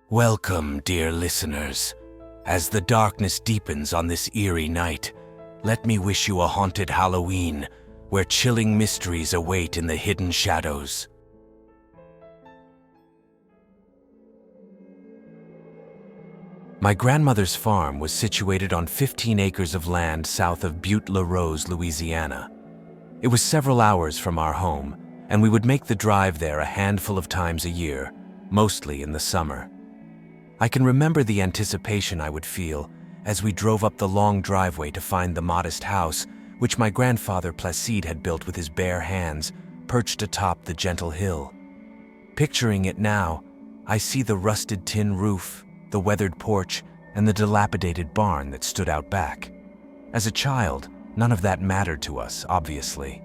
Welcome, dear listeners. As the darkness deepens on this eerie night, let me wish you a haunted Halloween, where chilling mysteries await in the hidden shadows. My grandmother's farm was situated on 15 acres of land south of Butte-La-Rose, Louisiana. It was several hours from our home, and we would make the drive there a handful of times a year, mostly in the summer. I can remember the anticipation I would feel as we drove up the long driveway to find the modest house which my grandfather Placide had built with his bare hands, perched atop the gentle hill. Picturing it now, I see the rusted tin roof, the weathered porch, and the dilapidated barn that stood out back. As a child, none of that mattered to us, obviously.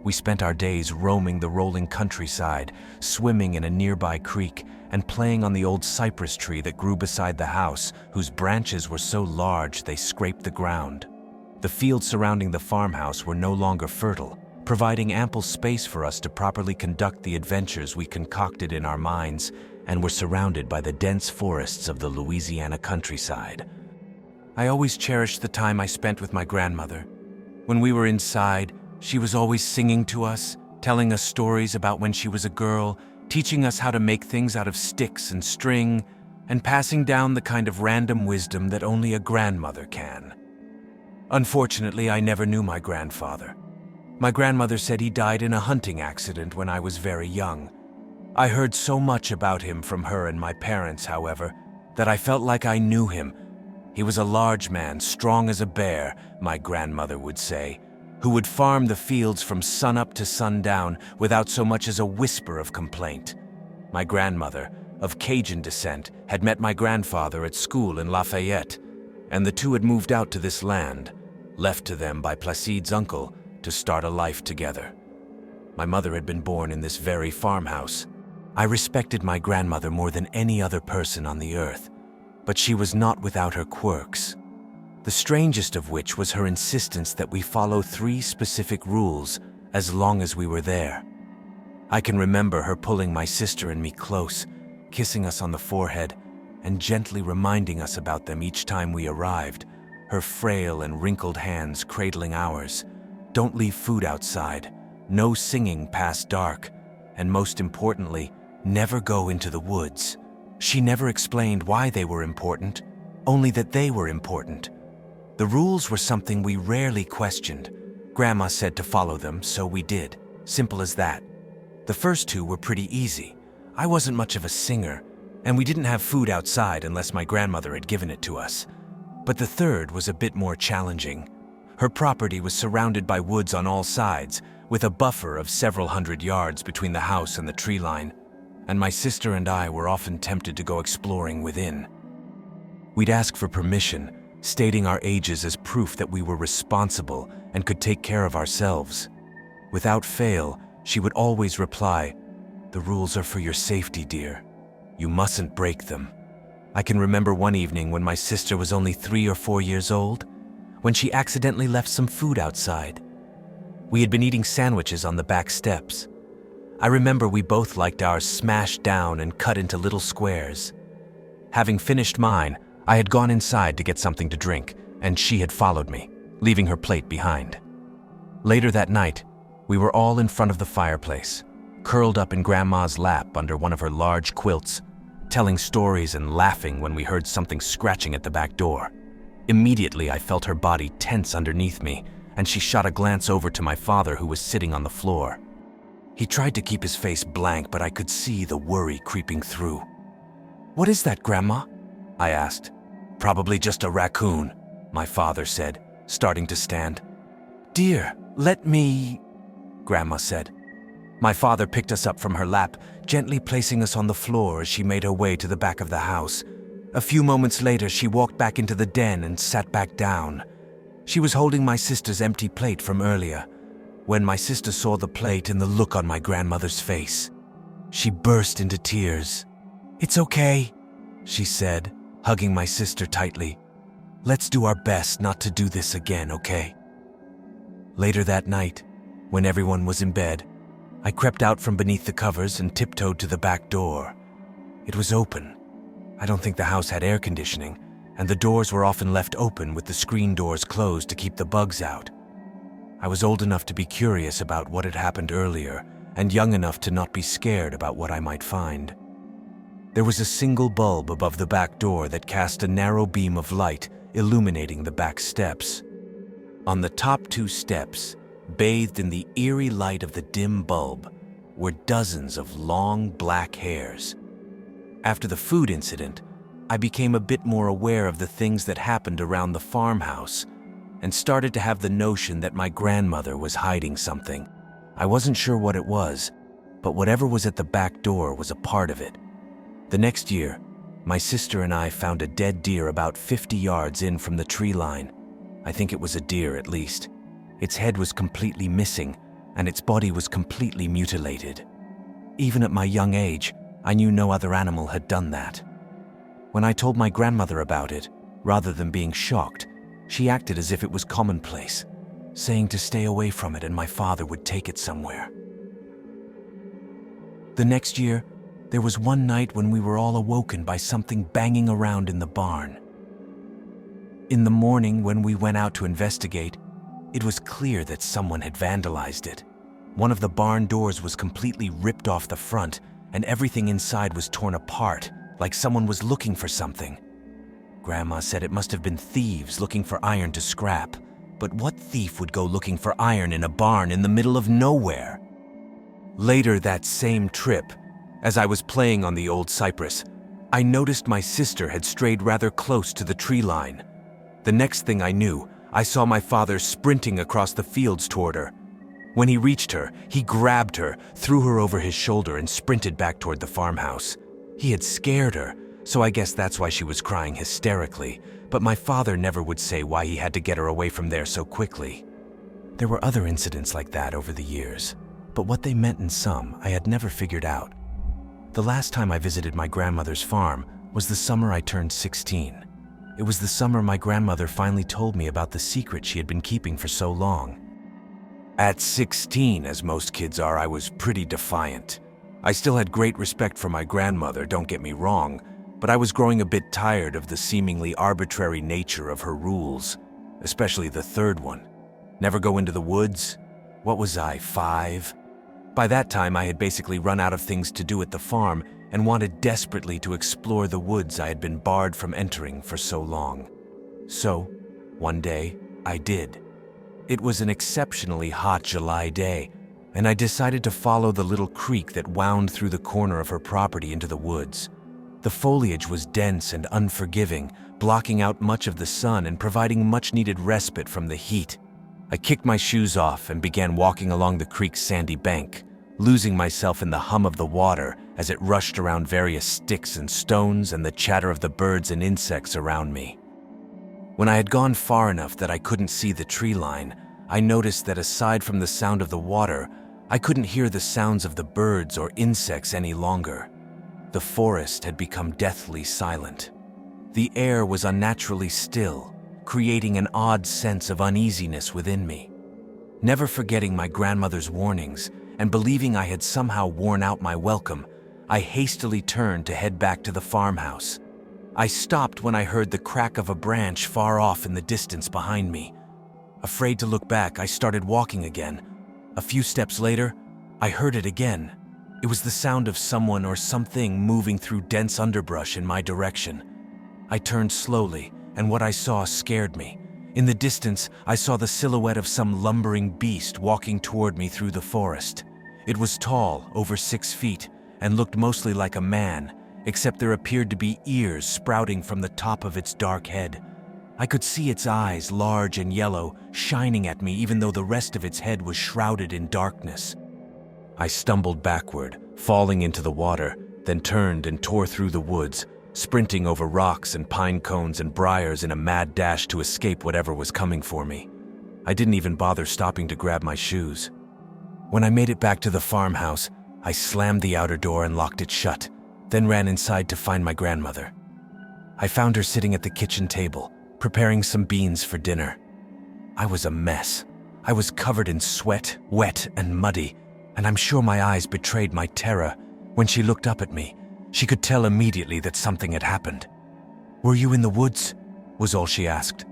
We spent our days roaming the rolling countryside, swimming in a nearby creek, and playing on the old cypress tree that grew beside the house, whose branches were so large they scraped the ground. The fields surrounding the farmhouse were no longer fertile, providing ample space for us to properly conduct the adventures we concocted in our minds, and were surrounded by the dense forests of the Louisiana countryside. I always cherished the time I spent with my grandmother. When we were inside, she was always singing to us, telling us stories about when she was a girl, teaching us how to make things out of sticks and string, and passing down the kind of random wisdom that only a grandmother can. Unfortunately, I never knew my grandfather. My grandmother said he died in a hunting accident when I was very young. I heard so much about him from her and my parents, however, that I felt like I knew him. He was a large man, strong as a bear, my grandmother would say, who would farm the fields from sunup to sundown without so much as a whisper of complaint. My grandmother, of Cajun descent, had met my grandfather at school in Lafayette, and the two had moved out to this land, left to them by Placide's uncle, to start a life together. My mother had been born in this very farmhouse. I respected my grandmother more than any other person on the earth, but she was not without her quirks. The strangest of which was her insistence that we follow 3 specific rules as long as we were there. I can remember her pulling my sister and me close, kissing us on the forehead, and gently reminding us about them each time we arrived, her frail and wrinkled hands cradling ours. Don't leave food outside, no singing past dark, and most importantly, never go into the woods. She never explained why they were important, only that they were important. The rules were something we rarely questioned. Grandma said to follow them, so we did. Simple as that. The first 2 were pretty easy. I wasn't much of a singer, and we didn't have food outside unless my grandmother had given it to us. But the third was a bit more challenging. Her property was surrounded by woods on all sides, with a buffer of several hundred yards between the house and the tree line, and my sister and I were often tempted to go exploring within. We'd ask for permission, stating our ages as proof that we were responsible and could take care of ourselves. Without fail, she would always reply, "The rules are for your safety, dear. You mustn't break them." I can remember one evening when my sister was only 3 or 4 years old, when she accidentally left some food outside. We had been eating sandwiches on the back steps. I remember we both liked ours smashed down and cut into little squares. Having finished mine, I had gone inside to get something to drink, and she had followed me, leaving her plate behind. Later that night, we were all in front of the fireplace, curled up in Grandma's lap under one of her large quilts, telling stories and laughing when we heard something scratching at the back door. Immediately, I felt her body tense underneath me, and she shot a glance over to my father, who was sitting on the floor. He tried to keep his face blank, but I could see the worry creeping through. "What is that, Grandma?" I asked. "Probably just a raccoon," my father said, starting to stand. "Dear, let me," Grandma said. My father picked us up from her lap, gently placing us on the floor as she made her way to the back of the house. A few moments later, she walked back into the den and sat back down. She was holding my sister's empty plate from earlier. When my sister saw the plate and the look on my grandmother's face, she burst into tears. "It's okay," she said, hugging my sister tightly. "Let's do our best not to do this again, okay?" Later that night, when everyone was in bed, I crept out from beneath the covers and tiptoed to the back door. It was open, I don't think the house had air conditioning, and the doors were often left open with the screen doors closed to keep the bugs out. I was old enough to be curious about what had happened earlier, and young enough to not be scared about what I might find. There was a single bulb above the back door that cast a narrow beam of light, illuminating the back steps. On the top 2 steps, bathed in the eerie light of the dim bulb, were dozens of long black hairs. After the food incident, I became a bit more aware of the things that happened around the farmhouse and started to have the notion that my grandmother was hiding something. I wasn't sure what it was, but whatever was at the back door was a part of it. The next year, my sister and I found a dead deer about 50 yards in from the tree line. I think it was a deer at least. Its head was completely missing, and its body was completely mutilated. Even at my young age, I knew no other animal had done that. When I told my grandmother about it, rather than being shocked, she acted as if it was commonplace, saying to stay away from it and my father would take it somewhere. The next year, there was one night when we were all awoken by something banging around in the barn. In the morning, when we went out to investigate, it was clear that someone had vandalized it. One of the barn doors was completely ripped off the front, and everything inside was torn apart, like someone was looking for something. Grandma said it must have been thieves looking for iron to scrap. But what thief would go looking for iron in a barn in the middle of nowhere? Later that same trip, as I was playing on the old cypress, I noticed my sister had strayed rather close to the tree line. The next thing I knew, I saw my father sprinting across the fields toward her. When he reached her, he grabbed her, threw her over his shoulder, and sprinted back toward the farmhouse. He had scared her, so I guess that's why she was crying hysterically, but my father never would say why he had to get her away from there so quickly. There were other incidents like that over the years, but what they meant in some, I had never figured out. The last time I visited my grandmother's farm was the summer I turned 16. It was the summer my grandmother finally told me about the secret she had been keeping for so long. At 16, as most kids are, I was pretty defiant. I still had great respect for my grandmother, don't get me wrong, but I was growing a bit tired of the seemingly arbitrary nature of her rules, especially the third one. Never go into the woods? What was I, 5? By that time, I had basically run out of things to do at the farm and wanted desperately to explore the woods I had been barred from entering for so long. So, one day, I did. It was an exceptionally hot July day, and I decided to follow the little creek that wound through the corner of her property into the woods. The foliage was dense and unforgiving, blocking out much of the sun and providing much-needed respite from the heat. I kicked my shoes off and began walking along the creek's sandy bank, losing myself in the hum of the water as it rushed around various sticks and stones and the chatter of the birds and insects around me. When I had gone far enough that I couldn't see the tree line, I noticed that aside from the sound of the water, I couldn't hear the sounds of the birds or insects any longer. The forest had become deathly silent. The air was unnaturally still, creating an odd sense of uneasiness within me. Never forgetting my grandmother's warnings and believing I had somehow worn out my welcome, I hastily turned to head back to the farmhouse. I stopped when I heard the crack of a branch far off in the distance behind me. Afraid to look back, I started walking again. A few steps later, I heard it again. It was the sound of someone or something moving through dense underbrush in my direction. I turned slowly, and what I saw scared me. In the distance, I saw the silhouette of some lumbering beast walking toward me through the forest. It was tall, over 6 feet, and looked mostly like a man, except there appeared to be ears sprouting from the top of its dark head. I could see its eyes, large and yellow, shining at me even though the rest of its head was shrouded in darkness. I stumbled backward, falling into the water, then turned and tore through the woods, sprinting over rocks and pine cones and briars in a mad dash to escape whatever was coming for me. I didn't even bother stopping to grab my shoes. When I made it back to the farmhouse, I slammed the outer door and locked it shut, then ran inside to find my grandmother. I found her sitting at the kitchen table, preparing some beans for dinner. I was a mess. I was covered in sweat, wet and muddy, and I'm sure my eyes betrayed my terror. When she looked up at me, She could tell immediately that something had happened. "Were you in the woods?" was all she asked.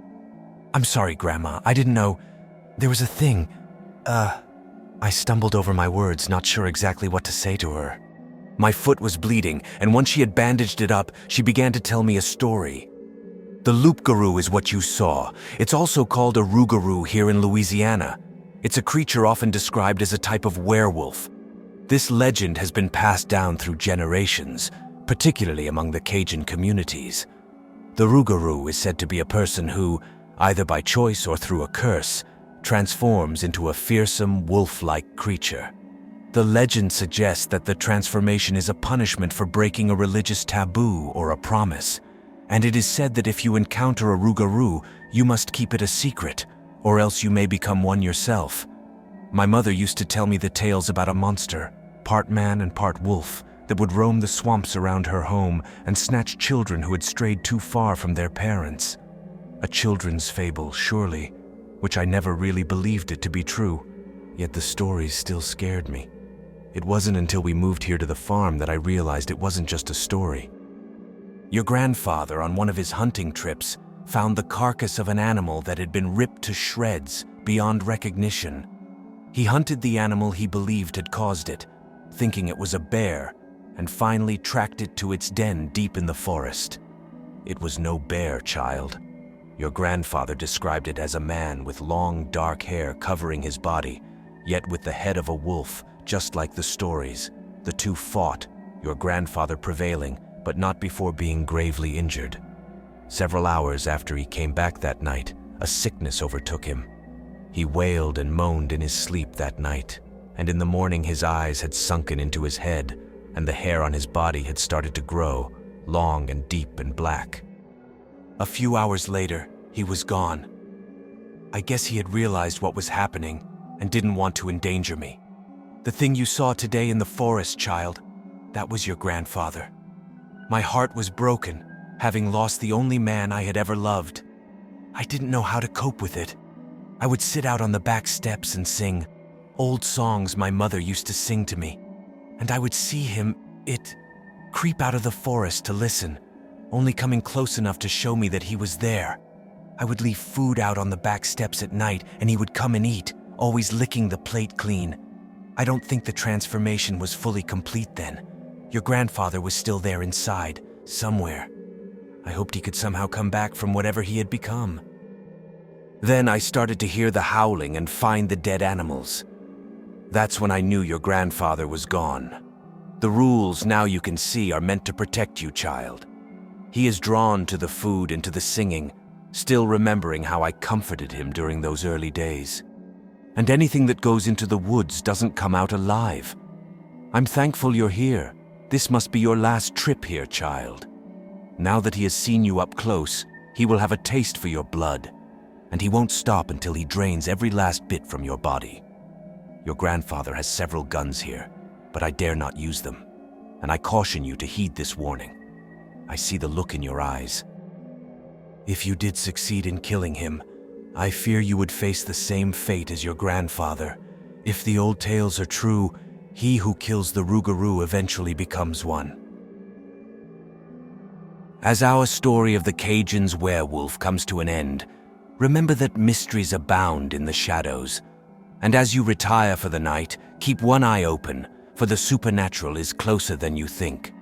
"I'm sorry, Grandma. I didn't know. There was a thing. I stumbled over my words, not sure exactly what to say to her. My foot was bleeding, and once she had bandaged it up, she began to tell me a story. The Lougarou is what you saw. It's also called a Rougarou here in Louisiana. It's a creature often described as a type of werewolf. This legend has been passed down through generations, particularly among the Cajun communities. The Rougarou is said to be a person who, either by choice or through a curse, transforms into a fearsome, wolf-like creature. The legend suggests that the transformation is a punishment for breaking a religious taboo or a promise, and it is said that if you encounter a Rougarou, you must keep it a secret, or else you may become one yourself. My mother used to tell me the tales about a monster, part man and part wolf, that would roam the swamps around her home and snatch children who had strayed too far from their parents. A children's fable, surely, which I never really believed it to be true, yet the stories still scared me. It wasn't until we moved here to the farm that I realized it wasn't just a story. Your grandfather, on one of his hunting trips, found the carcass of an animal that had been ripped to shreds beyond recognition. He hunted the animal he believed had caused it, thinking it was a bear, and finally tracked it to its den deep in the forest. It was no bear, child. Your grandfather described it as a man with long, dark hair covering his body, yet with the head of a wolf, just like the stories. The two fought, your grandfather prevailing, but not before being gravely injured. Several hours after he came back that night, a sickness overtook him. He wailed and moaned in his sleep that night, and in the morning his eyes had sunken into his head, and the hair on his body had started to grow, long and deep and black. A few hours later, he was gone. I guess he had realized what was happening and didn't want to endanger me. The thing you saw today in the forest, child, that was your grandfather. My heart was broken, having lost the only man I had ever loved. I didn't know how to cope with it. I would sit out on the back steps and sing old songs my mother used to sing to me, and I would see him, creep out of the forest to listen, only coming close enough to show me that he was there. I would leave food out on the back steps at night, and he would come and eat, always licking the plate clean. I don't think the transformation was fully complete then. Your grandfather was still there inside, somewhere. I hoped he could somehow come back from whatever he had become. Then I started to hear the howling and find the dead animals. That's when I knew your grandfather was gone. The rules, now you can see, are meant to protect you, child. He is drawn to the food and to the singing, still remembering how I comforted him during those early days. And anything that goes into the woods doesn't come out alive. I'm thankful you're here. This must be your last trip here, child. Now that he has seen you up close, he will have a taste for your blood, and he won't stop until he drains every last bit from your body. Your grandfather has several guns here, but I dare not use them, and I caution you to heed this warning. I see the look in your eyes. If you did succeed in killing him, I fear you would face the same fate as your grandfather. If the old tales are true, he who kills the Rougarou eventually becomes one. As our story of the Cajun's werewolf comes to an end, remember that mysteries abound in the shadows. And as you retire for the night, keep one eye open, for the supernatural is closer than you think.